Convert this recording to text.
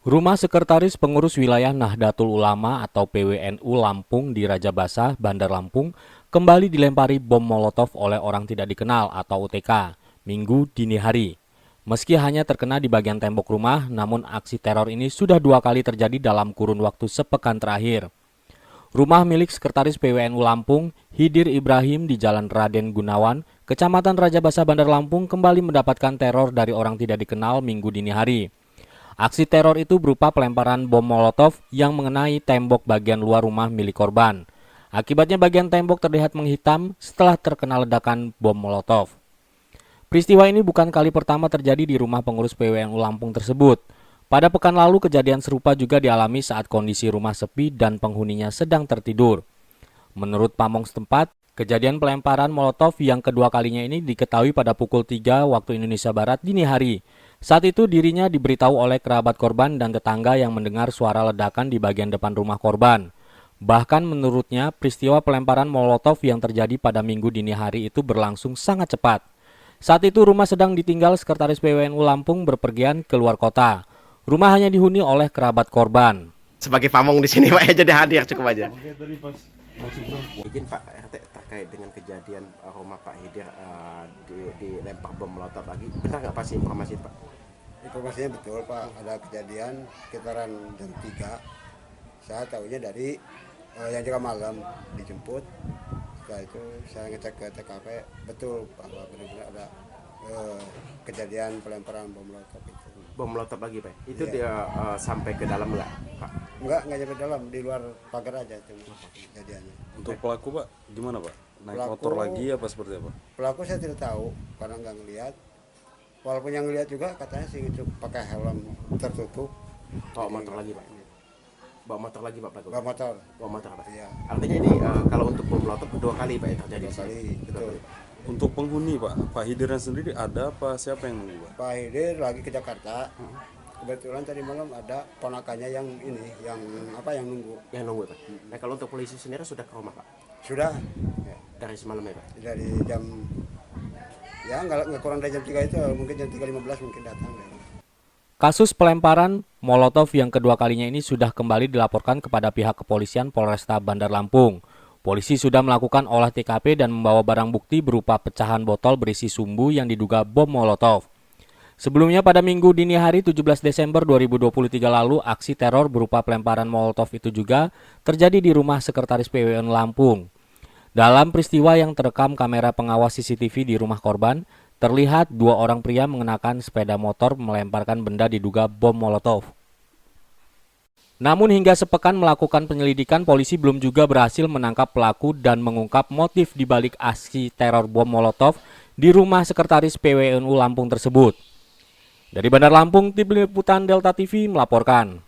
Rumah Sekretaris Pengurus Wilayah Nahdlatul Ulama atau PWNU Lampung di Raja Basah, Bandar Lampung, kembali dilempari bom molotov oleh orang tidak dikenal atau OTK, Minggu dini hari. Meski hanya terkena di bagian tembok rumah, namun aksi teror ini sudah 2 kali terjadi dalam kurun waktu sepekan terakhir. Rumah milik Sekretaris PWNU Lampung, Hidir Ibrahim di Jalan Raden Gunawan, Kecamatan Raja Basah, Bandar Lampung kembali mendapatkan teror dari orang tidak dikenal Minggu dini hari. Aksi teror itu berupa pelemparan bom molotov yang mengenai tembok bagian luar rumah milik korban. Akibatnya bagian tembok terlihat menghitam setelah terkena ledakan bom molotov. Peristiwa ini bukan kali pertama terjadi di rumah pengurus PWNU Lampung tersebut. Pada pekan lalu kejadian serupa juga dialami saat kondisi rumah sepi dan penghuninya sedang tertidur. Menurut pamong setempat, kejadian pelemparan molotov yang kedua kalinya ini diketahui pada pukul 3 waktu Indonesia Barat dini hari. Saat itu dirinya diberitahu oleh kerabat korban dan tetangga yang mendengar suara ledakan di bagian depan rumah korban. Bahkan menurutnya peristiwa pelemparan molotov yang terjadi pada Minggu dini hari itu berlangsung sangat cepat. Saat itu rumah sedang ditinggal Sekretaris PWNU Lampung berpergian keluar kota. Rumah hanya dihuni oleh kerabat korban. Sebagai pamong di sini Pak ya, jadi hadir cukup aja. Izin Pak RT terkait dengan kejadian rumah Pak Hidir dilempar bom molotov lagi. Benar nggak pasti informasi Pak? Informasinya betul Pak, ada kejadian sekitaran jam 3. Saya tahunya dari yang juga malam dijemput. Setelah itu saya ngecek ke TKP, betul bahwa benar-benar ada kejadian pelemparan bom molotov itu. Bom molotov lagi Pak? Itu Iya. dia sampai ke dalam nggak Pak? Enggak nyampe dalam, di luar pagar aja itu kejadiannya. Untuk pelaku Pak, gimana Pak? Naik Pelaku- motor lagi apa seperti apa? Pelaku saya tidak tahu karena nggak ngelihat. Walaupun yang ngelihat juga katanya sih itu pakai helm tertutup. Bawa Jadi motor lagi Pak? Bawa motor lagi Pak pelaku? Bawa motor. Bawa motor Pak? Iya. Artinya ini kalau untuk bom molotov 2 kali Pak yang terjadi? 2 kali, Dua betul. kali, Pak. Untuk penghuni Pak Hidirnya sendiri ada apa? Siapa yang nunggu Pak? Pak Hidir lagi ke Jakarta. Kebetulan tadi malam ada ponakannya yang yang nunggu. Yang nunggu Pak? Nah kalau untuk polisi sendiri sudah ke rumah Pak? Sudah ya, Dari semalam ya Pak? dari jam nggak kurang dari jam 3 itu, mungkin jam 3.15 mungkin datang deh. Kasus pelemparan molotov yang kedua kalinya ini sudah kembali dilaporkan kepada pihak kepolisian Polresta Bandar Lampung. Polisi sudah melakukan olah TKP dan membawa barang bukti berupa pecahan botol berisi sumbu yang diduga bom molotov. Sebelumnya pada Minggu dini hari 17 Desember 2023 lalu, aksi teror berupa pelemparan molotov itu juga terjadi di rumah Sekretaris PWNU Lampung. Dalam peristiwa yang terekam kamera pengawas CCTV di rumah korban, terlihat 2 orang pria mengenakan sepeda motor melemparkan benda diduga bom molotov. Namun hingga sepekan melakukan penyelidikan, polisi belum juga berhasil menangkap pelaku dan mengungkap motif di balik aksi teror bom molotov di rumah Sekretaris PWNU Lampung tersebut. Dari Bandar Lampung, tim liputan Delta TV melaporkan.